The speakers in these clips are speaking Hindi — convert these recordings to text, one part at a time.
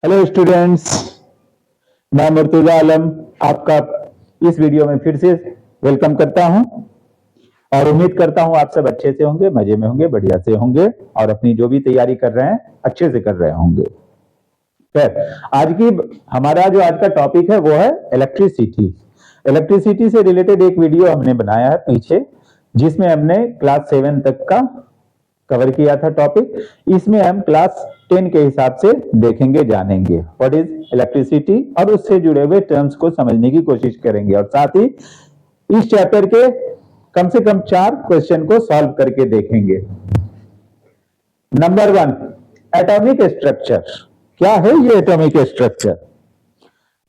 हेलो स्टूडेंट्स, मैं मुर्तजा आलम आपका इस वीडियो में फिर से वेलकम करता हूं और उम्मीद करता हूं आप सब अच्छे से होंगे, मजे में होंगे, बढ़िया से होंगे और अपनी जो भी तैयारी कर रहे हैं अच्छे से कर रहे होंगे। खैर, हमारा जो आज का टॉपिक है वो है इलेक्ट्रिसिटी। इलेक्ट्रिसिटी से रिलेटेड एक वीडियो हमने बनाया है पीछे, जिसमें हमने क्लास 7 तक का कवर किया था टॉपिक। इसमें हम क्लास 10 के हिसाब से देखेंगे, जानेंगे व्हाट इज इलेक्ट्रिसिटी और उससे जुड़े हुए टर्म्स को समझने की कोशिश करेंगे और साथ ही इस चैप्टर के कम से कम 4 क्वेश्चन को सॉल्व करके देखेंगे। Number 1, atomic structure. क्या है ये एटॉमिक स्ट्रक्चर?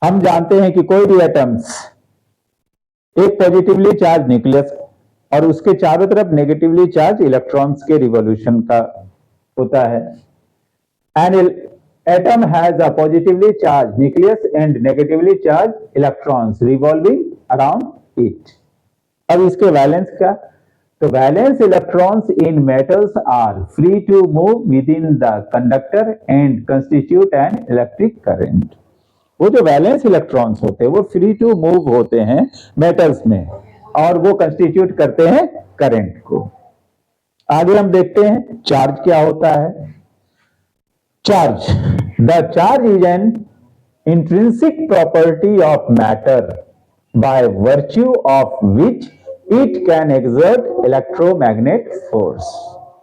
हम जानते हैं कि कोई भी एटम्स एक पॉजिटिवली चार्ज न्यूक्लियस और उसके चारों तरफ नेगेटिवली चार्ज इलेक्ट्रॉन्स के रिवॉल्यूशन का होता है। An atom has a positively charge nucleus and negatively charge electrons revolving around it. अब इसके वैलेंस का, तो valence electrons in metals are free to move within the conductor and constitute an electric current. वो जो वैलेंस इलेक्ट्रॉन्स होते हैं वो फ्री टू मूव होते हैं मेटल्स में और वो कंस्टिट्यूट करते हैं करंट को। आगे हम देखते हैं चार्ज क्या होता है। Charge, the charge is an intrinsic property of matter by virtue of which it can exert electromagnet force.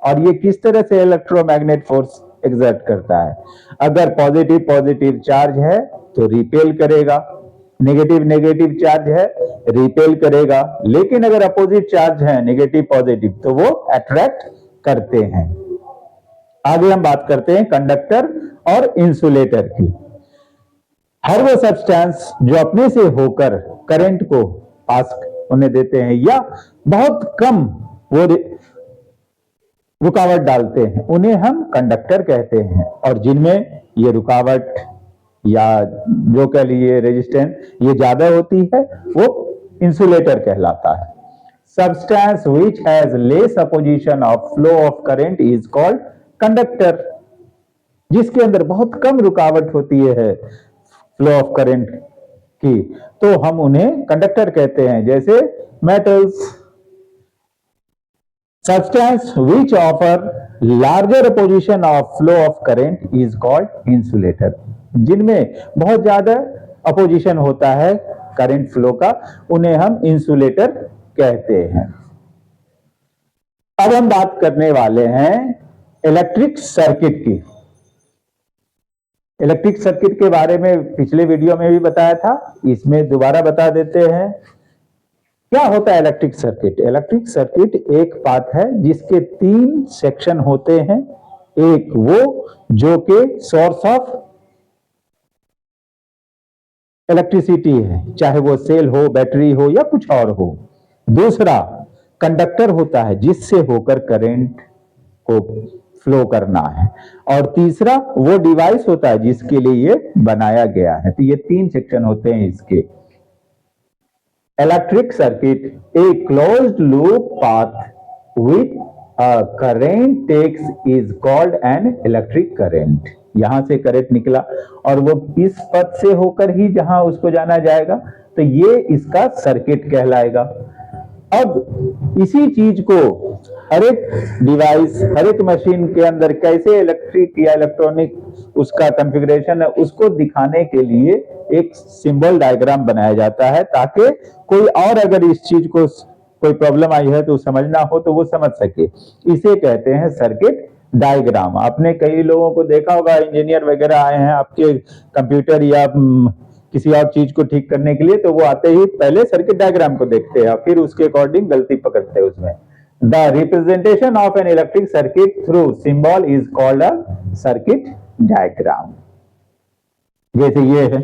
और ये किस तरह से इलेक्ट्रोमैग्नेट फोर्स एक्सर्ट करता है? अगर पॉजिटिव पॉजिटिव चार्ज है तो रिपेल करेगा, नेगेटिव नेगेटिव चार्ज है रिपेल करेगा, लेकिन अगर अपोजिट चार्ज है नेगेटिव पॉजिटिव तो वो अट्रैक्ट करते हैं। आगे हम बात करते हैं कंडक्टर और इंसुलेटर की। हर वो सब्सटेंस जो अपने से होकर करंट को पास होने देते हैं या बहुत कम वो रुकावट डालते हैं, उन्हें हम कंडक्टर कहते हैं। और जिनमें ये रुकावट या जो कह लीजिए रेजिस्टेंस ये ज्यादा होती है वो इंसुलेटर कहलाता है। Substance which has less opposition of flow of current is called conductor. जिसके अंदर बहुत कम रुकावट होती है फ्लो ऑफ करंट की, तो हम उन्हें कंडक्टर कहते हैं, जैसे metals. Substance which offer larger opposition of flow of current is called insulator. जिनमें बहुत ज्यादा अपोजिशन होता है करंट फ्लो का, उन्हें हम इंसुलेटर कहते हैं। अब हम बात करने वाले हैं इलेक्ट्रिक सर्किट की। इलेक्ट्रिक सर्किट के बारे में पिछले वीडियो में भी बताया था, इसमें दोबारा बता देते हैं। क्या होता है इलेक्ट्रिक सर्किट? इलेक्ट्रिक सर्किट एक पाथ है जिसके 3 सेक्शन होते हैं। एक वो जो कि सोर्स ऑफ इलेक्ट्रिसिटी है, चाहे वो सेल हो, बैटरी हो या कुछ और हो। दूसरा कंडक्टर होता है जिससे होकर करंट को फ्लो करना है। और तीसरा वो डिवाइस होता है जिसके लिए ये बनाया गया है। तो ये 3 सेक्शन होते हैं इसके। Electric circuit a closed loop path with current takes is called an electric current. यहां से करंट निकला और वो इस पथ से होकर ही जहां उसको जाना जाएगा, तो ये इसका सर्किट कहलाएगा। अब इसी चीज को हर एक डिवाइस, हर एक मशीन के अंदर कैसे इलेक्ट्रिक या इलेक्ट्रॉनिक उसका कॉन्फ़िगरेशन है, उसको दिखाने के लिए एक सिंबल डायग्राम बनाया जाता है, ताकि कोई और अगर इस चीज को कोई प्रॉब्लम आई है तो समझना हो तो वो समझ सके। इसे कहते हैं सर्किट डायग्राम। आपने कई लोगों को देखा होगा, इंजीनियर वगैरह आए हैं आपके कंप्यूटर या किसी और चीज को ठीक करने के लिए, तो वो आते ही पहले सर्किट डायग्राम को देखते हैं, फिर उसके अकॉर्डिंग गलती पकड़ते हैं उसमें। The representation of an electric circuit through symbol is called a circuit diagram. जैसे ये है,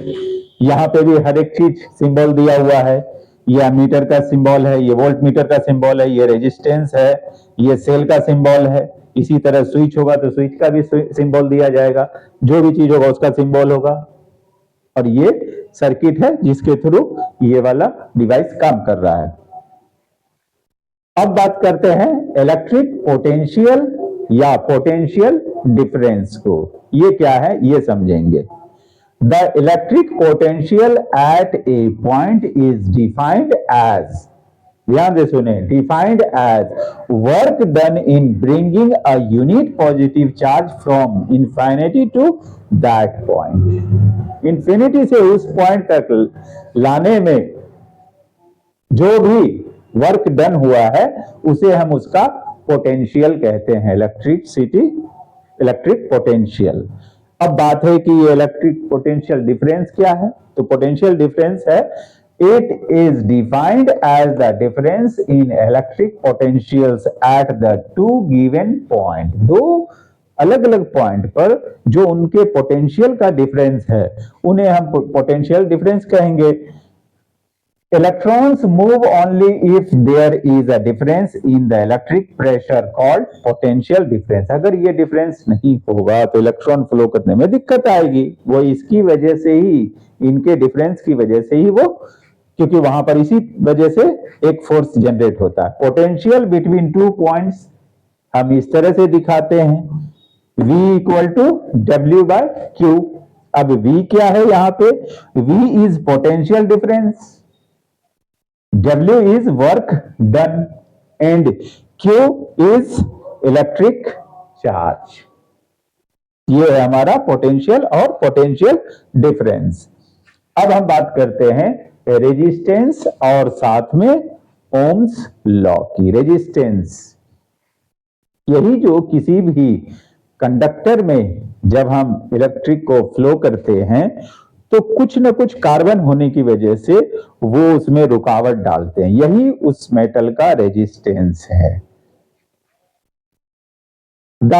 यहाँ पे भी हर एक चीज सिंबल दिया हुआ है। ये एमीटर का सिंबल है, ये वोल्ट मीटर का सिंबल है, ये रेजिस्टेंस है, ये सेल का सिंबल है। इसी तरह स्विच होगा तो स्विच का भी सिंबल दिया जाएगा, जो भी चीज होगा उसका सिंबल होगा। और ये सर्किट है जिसके थ्रू ये वाला डिवाइस काम कर रहा है। अब बात करते हैं इलेक्ट्रिक पोटेंशियल या पोटेंशियल डिफरेंस को। ये क्या है ये समझेंगे। The electric potential at a point is defined as, ध्यान से सुने, defined as work done in bringing a unit positive charge from infinity to that point. infinity से उस पॉइंट तक लाने में जो भी वर्क डन हुआ है उसे हम उसका पोटेंशियल कहते हैं, इलेक्ट्रिक पोटेंशियल। अब बात है कि ये इलेक्ट्रिक पोटेंशियल डिफरेंस क्या है, तो पोटेंशियल डिफरेंस है, it is defined as the difference in electric potentials at the two given point. दो अलग अलग पॉइंट पर जो उनके पोटेंशियल का डिफरेंस है उन्हें हम पोटेंशियल डिफरेंस कहेंगे। Electrons move only if there is a difference in the electric pressure called potential difference। अगर ये डिफरेंस नहीं होगा तो इलेक्ट्रॉन फ्लो करने में दिक्कत आएगी। वो इसकी वजह से ही, इनके डिफरेंस की वजह से ही वो, क्योंकि वहां पर इसी वजह से एक फोर्स जनरेट होता है। पोटेंशियल बिटवीन टू पॉइंट्स हम इस तरह से दिखाते हैं, V equal to W by Q। अब V क्या है यहाँ पे, V is potential difference, W is work done and Q is electric charge। ये है हमारा पोटेंशियल और पोटेंशियल डिफरेंस। अब हम बात करते हैं रेजिस्टेंस और साथ में ओम्स लॉ की। रेजिस्टेंस, यही जो किसी भी कंडक्टर में जब हम इलेक्ट्रिक को फ्लो करते हैं तो कुछ न कुछ कार्बन होने की वजह से वो उसमें रुकावट डालते हैं, यही उस मेटल का रेजिस्टेंस है। The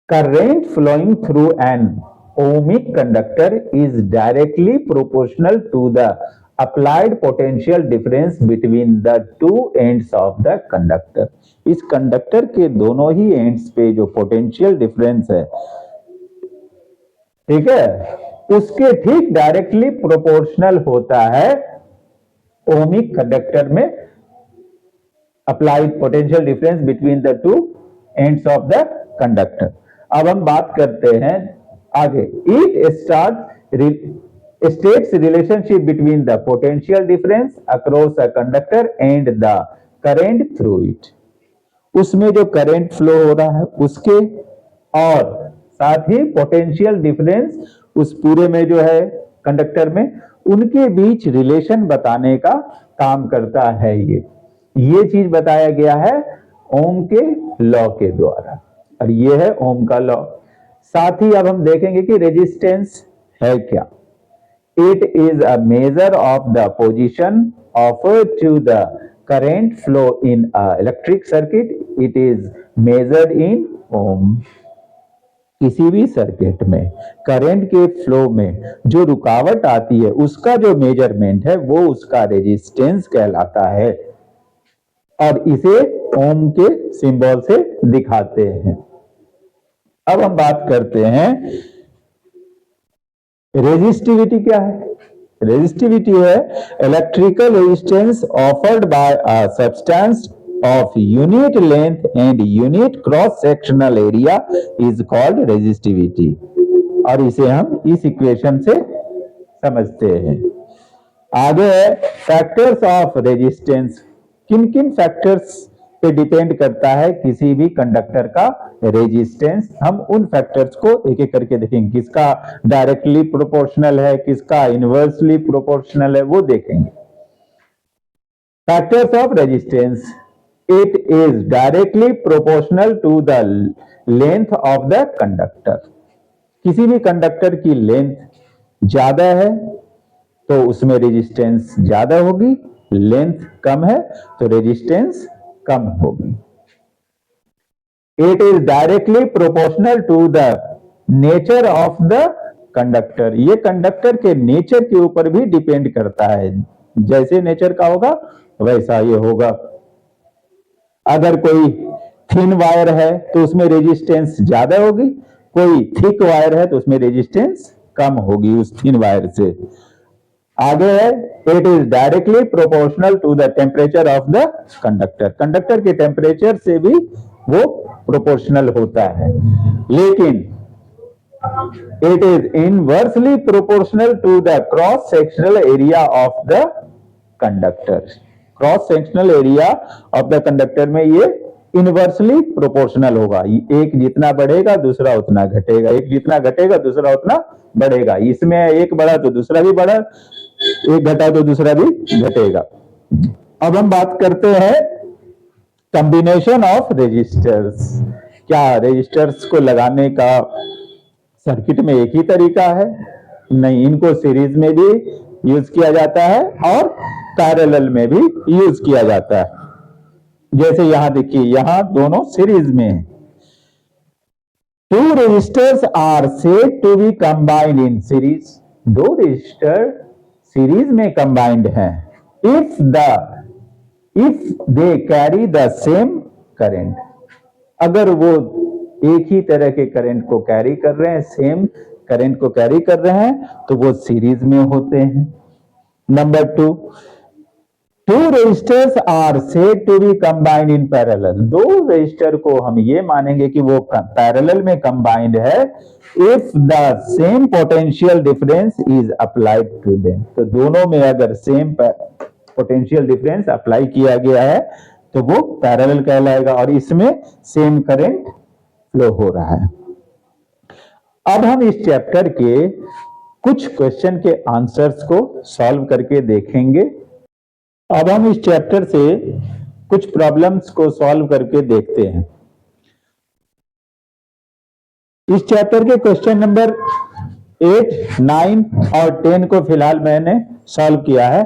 current flowing through an ohmic conductor is directly proportional to the applied potential difference between the two ends of the conductor। इस कंडक्टर के दोनों ही एंड्स पे जो पोटेंशियल डिफरेंस है, ठीक है, उसके ठीक डायरेक्टली प्रोपोर्शनल होता है ओमिक कंडक्टर में applied potential difference between the two ends of the conductor. अब हम बात करते हैं आगे, it states relationship between the potential difference across a conductor and the current through it. उसमें जो करंट फ्लो हो रहा है उसके और साथ ही पोटेंशियल डिफरेंस उस पूरे में जो है कंडक्टर में, उनके बीच रिलेशन बताने का काम करता है। ये चीज बताया गया है ओम के लॉ के द्वारा, और ये है ओम का लॉ। साथ ही अब हम देखेंगे कि रेजिस्टेंस है क्या। It is a measure of the position of to the current flow in a electric circuit. It is measured in ohm. किसी भी सर्किट में करंट के फ्लो में जो रुकावट आती है उसका जो मेजरमेंट है वो उसका रेजिस्टेंस कहलाता है, और इसे ओम के सिंबल से दिखाते हैं। अब हम बात करते हैं रेजिस्टिविटी क्या है। रेजिस्टिविटी है electrical resistance offered by a substance of unit length and unit cross sectional area is called resistivity, और इसे हम इस इक्वेशन से समझते हैं। आगे फैक्टर्स ऑफ रेजिस्टेंस, किन किन फैक्टर्स पे डिपेंड करता है किसी भी कंडक्टर का रेजिस्टेंस, हम उन फैक्टर्स को एक एक करके देखेंगे। किसका डायरेक्टली प्रोपोर्शनल है, किसका इनवर्सली प्रोपोर्शनल है, वो देखेंगे। Factors of resistance, it is directly proportional to the length of the conductor। किसी भी कंडक्टर की लेंथ ज्यादा है तो उसमें रेजिस्टेंस ज्यादा होगी, लेंथ कम है तो रेजिस्टेंस कम होगी। It is directly proportional to the nature of the conductor। ये कंडक्टर के नेचर के ऊपर भी डिपेंड करता है, जैसे नेचर का होगा वैसा ये होगा। अगर कोई थिन वायर है तो उसमें रेजिस्टेंस ज्यादा होगी, कोई थिक वायर है तो उसमें रेजिस्टेंस कम होगी उस थिन वायर से। आगे है it is directly proportional to the temperature of the conductor. Conductor के टेम्परेचर से भी वो प्रोपोर्शनल होता है। लेकिन It is inversely proportional to the cross sectional area of the conductor. Cross sectional area of the conductor में ये इनवर्सली प्रोपोर्शनल होगा। एक जितना बढ़ेगा दूसरा उतना घटेगा, एक जितना घटेगा दूसरा उतना बढ़ेगा। इसमें एक बढ़ा तो दूसरा भी बढ़ा, एक घटा तो दूसरा भी घटेगा। अब हम बात करते हैं कॉम्बिनेशन ऑफ रेजिस्टर्स। क्या रेजिस्टर्स को लगाने का सर्किट में एक ही तरीका है? नहीं, इनको सीरीज में भी यूज किया जाता है और पैरेलल में भी यूज किया जाता है। जैसे यहां देखिए, यहां दोनों सीरीज में है। Two resistors are said to be combined in series. दो रेजिस्टर सीरीज में कंबाइंड हैं if they carry the same current. अगर वो एक ही तरह के करंट को कैरी कर रहे हैं, सेम करंट को कैरी कर रहे हैं, तो वो सीरीज में होते हैं। Number 2, two resistors are said to be combined in parallel. दो रेजिस्टर को हम ये मानेंगे कि वो पैरेलल में कंबाइंड है if the same potential difference is applied to them. तो दोनों में अगर सेम पोटेंशियल डिफरेंस अप्लाई किया गया है तो वो पैरेलल कहलाएगा और इसमें सेम करंट फ्लो हो रहा है। अब हम इस चैप्टर के कुछ क्वेश्चन के आंसर्स को सॉल्व करके देखेंगे। अब हम इस चैप्टर से कुछ प्रॉब्लम्स को सॉल्व करके देखते हैं। इस चैप्टर के क्वेश्चन नंबर 8, 9 और 10 को फिलहाल मैंने सॉल्व किया है,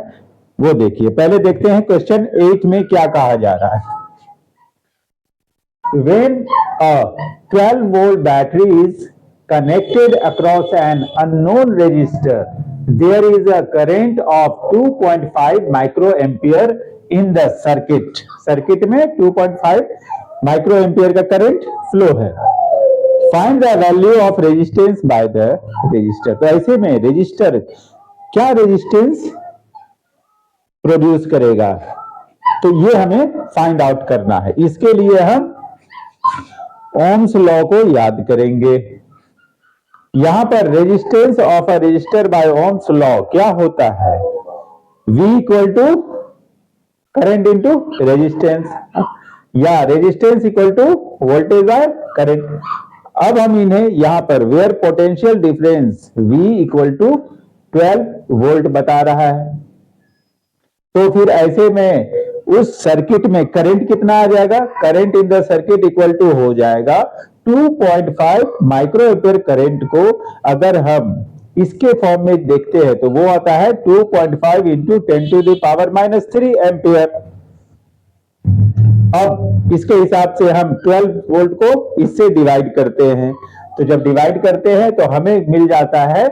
वो देखिए। पहले देखते हैं क्वेश्चन 8 में क्या कहा जा रहा है। When a 12 volt battery is connected across an unknown resistor, there is a current of 2.5 microampere in the circuit. Circuit में 2.5 माइक्रोएम्पियर का करंट फ्लो है। Find the value of resistance by the resistor. तो ऐसे में रेजिस्टर क्या रेजिस्टेंस प्रोड्यूस करेगा, तो ये हमें फाइंड आउट करना है। इसके लिए हम ओम्स लॉ को याद करेंगे। यहां पर resistance of a resistor by Ohm's law क्या होता है? V equal to current into resistance, या resistance equal to voltage by current. अब हम इन्हें यहां पर where potential difference V equal to 12 volt बता रहा है, तो फिर ऐसे में उस सर्किट में करंट कितना आ जाएगा? Current in the circuit equal to हो जाएगा 2.5 माइक्रोएम्पियर। करंट को अगर हम इसके फॉर्म में देखते हैं तो वो आता है 2.5 into 10 to the power -3 ampere. अब इसके हिसाब से हम 12 वोल्ट को इससे डिवाइड करते हैं, तो जब डिवाइड करते हैं तो हमें मिल जाता है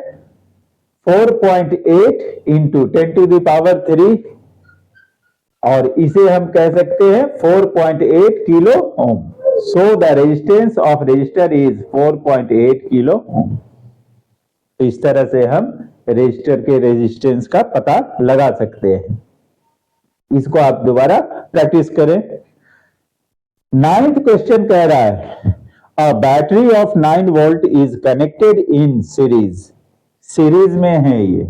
4.8 इंटू 10 टू द पावर 3, और इसे हम कह सकते हैं 4.8 kilo ohm. So the resistance of resistor is 4.8 kilo ohm. तो इस तरह से हम रेजिस्टर के रेजिस्टेंस का पता लगा सकते हैं। इसको आप दोबारा प्रैक्टिस करें। 9th क्वेश्चन कह रहा है a battery of 9 volt is connected in series. Series में है ये,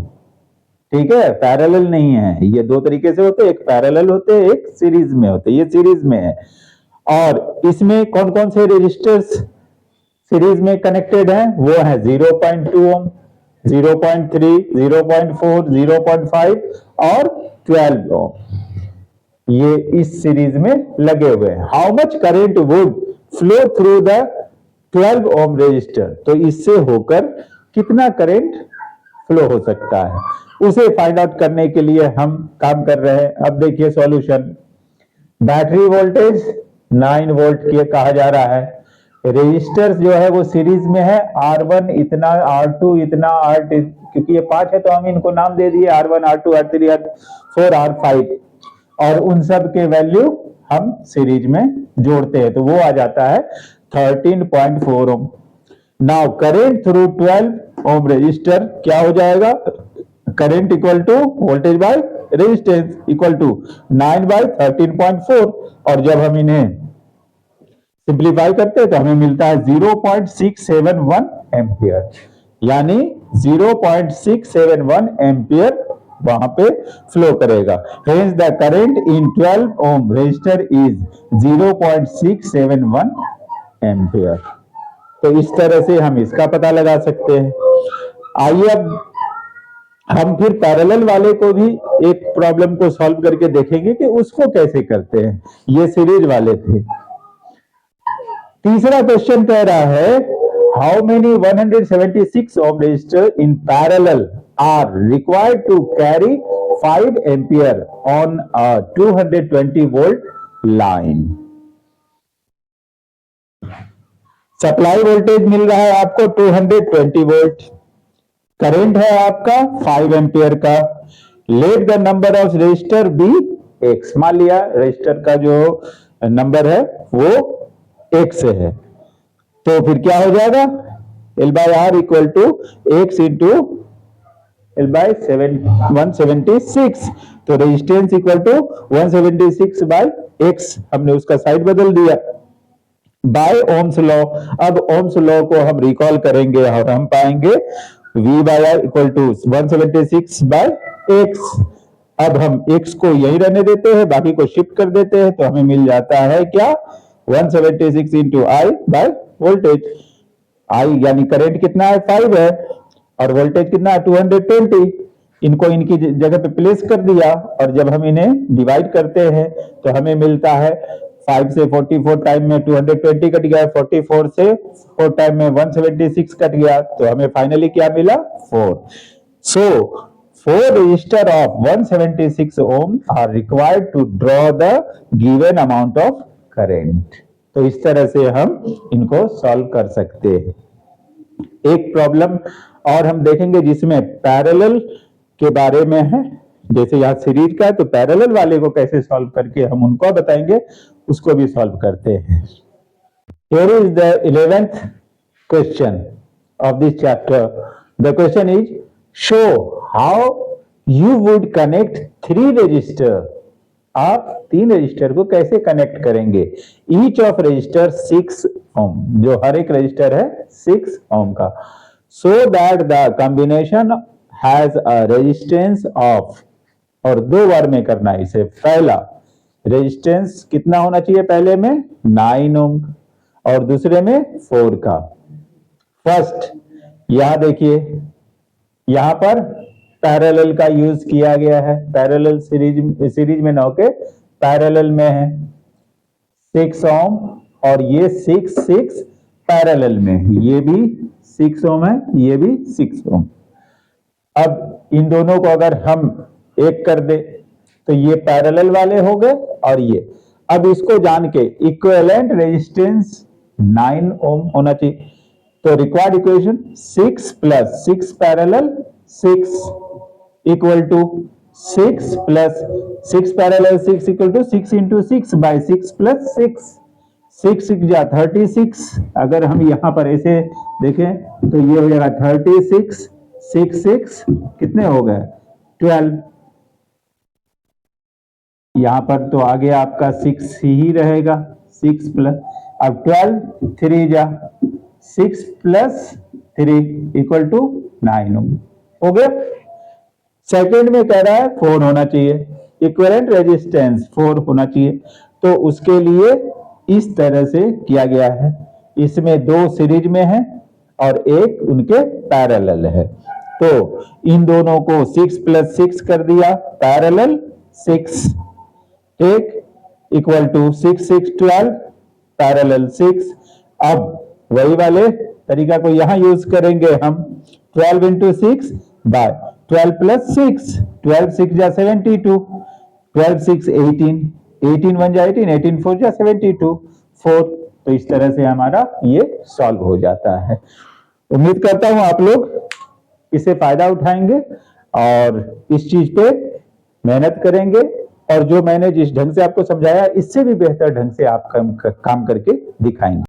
ठीक है, पैरेलल नहीं है। ये दो तरीके से होते हैं, एक पैरेलल होते हैं, एक सीरीज में होते हैं। ये सीरीज में है और इसमें कौन कौन से रेजिस्टर्स सीरीज में कनेक्टेड हैं? वो है 0.2 ओम, 0.3, 0.4, 0.5 और 12 ओम। ये इस सीरीज में लगे हुए हैं। How much current would flow through the 12 ohm resistor? तो इससे होकर कितना करंट फ्लो हो सकता है, उसे फाइंड आउट करने के लिए हम काम कर रहे हैं। अब देखिए सॉल्यूशन। बैटरी वोल्टेज 9 वोल्ट की कहा जा रहा है। रेजिस्टर्स जो है वो सीरीज में है, R1 इतना, R2 इतना, R2, क्योंकि ये 5 है तो हम इनको नाम दे दिए R1, R2, R3, R4, R5, और उन सब के वैल्यू हम सीरीज में जोड़ते हैं तो वो आ जाता है 13.4 ohm. Now current through 12 ohm resistor क्या हो जाएगा? Current equal to voltage by resistance equal to 9 by 13.4, और जब हम इन्हें सिंप्लीफाई करते हैं तो हमें मिलता है 0.671 एम्पियर, यानी 0.671 एम्पियर वहां पे फ्लो करेगा। Hence the current in 12 ohm resistor is 0.671 ampere. तो इस तरह से हम इसका पता लगा सकते हैं। आइए अब हम फिर पैरेलल वाले को भी एक प्रॉब्लम को सॉल्व करके देखेंगे कि उसको कैसे करते हैं। ये सीरीज वाले थे। तीसरा क्वेश्चन कह रहा है how many 176 ohm resistor in parallel are required to carry 5 ampere on a 220 volt line. Supply voltage मिल रहा है आपको 220 वोल्ट, करंट है आपका 5 एम्पियर का। Let the number of resistor be X, मान लिया रेजिस्टर का जो नंबर है वो एक्स है, तो फिर क्या हो जाएगा L by R equal to X into L by 176। तो resistance equal to 176 by X, हमने उसका साइड बदल दिया बाय ओम्स लॉ। अब ओम्स लॉ को हम रिकॉल करेंगे और हम पाएंगे V by R equal to 176 by X. अब हम x को यही रहने देते हैं, बाकी को शिफ्ट कर देते हैं, तो हमें मिल जाता है क्या 176 इंटू आई बाय वोल्टेज। आई यानी करंट कितना है 5 है और वोल्टेज कितना है 220। इनको इनकी जगह पे प्लेस कर दिया और जब हम इन्हें डिवाइड करते हैं तो हमें मिलता है 5 से 44 टाइम में 220 कट गया, 44 से 4 टाइम में 176 कट गया, तो हमें फाइनली क्या मिला 4। सो 4 resistor of 176 ohm are required to draw the given amount of current। तो इस तरह से हम इनको सॉल्व कर सकते हैं। एक प्रॉब्लम और हम देखेंगे जिसमें पैरेलल के बारे में है, जैसे यहाँ सीरीज का है तो पैरेलल वाले को कैसे सॉल्व करके हम उनको बताएंगे, उसको भी सॉल्व करते हैं। Here is the 11th question of this chapter. The question is show how you would connect 3 resistor। आप 3 रजिस्टर को कैसे कनेक्ट करेंगे। ईच ऑफ रजिस्टर 6 ओम, जो हर एक रजिस्टर है 6 ओम का, so that the combination has a resistance of, और 2 बार में करना है इसे। पहला रेजिस्टेंस कितना होना चाहिए, पहले में 9 ओम और दूसरे में 4 का। फर्स्ट यहां देखिए, यहां पर पैरेलल का यूज किया गया है, पैरेलल सीरीज में ना होके पैरेलल में है 6 ओम और ये 6 पैरेलल में, ये भी 6 ओम है, ये भी 6 ओम। अब इन दोनों को अगर हम एक कर दे तो ये पैरेलल वाले हो गए और ये। अब इसको जान के इक्विवेलेंट रेजिस्टेंस 9 ओम होना चाहिए, तो required equation 6 plus 6 parallel 6 equal to 6 plus 6 parallel 6 equal to 6 into 6 by 6 plus 6, 6 6 जा 36। अगर हम यहां पर ऐसे देखें तो ये हो जाएगा 36, 6 6 कितने हो गए 12। यहां पर तो आगे आपका 6 ही रहेगा, 6 प्लस, अब 12 3 जा 6 प्लस 3 इक्वल टू 9 हो गया। सेकंड में कह रहा है 4 होना चाहिए, इक्विवेलेंट रेजिस्टेंस 4 होना चाहिए, तो उसके लिए इस तरह से किया गया है। इसमें 2 सीरीज में है और एक उनके पैरेलल है, तो इन दोनों को 6 प्लस 6 कर दिया पैरेलल 6, एक इक्वल टू 6 6 12 पैरेलल 6। अब वही वाले तरीका को यहां यूज करेंगे हम, 12 इंटू 6 बाय 12 प्लस 6, 12 6 जा 72, 12 6 18, 18 1 जा 18, 18 4 जा 72 4। तो इस तरह से हमारा ये सॉल्व हो जाता है। उम्मीद करता हूं आप लोग इसे फायदा उठाएंगे और इस चीज पे मेहनत करेंगे, और जो मैंने जिस ढंग से आपको समझाया इससे भी बेहतर ढंग से आप काम करके दिखाएंगे।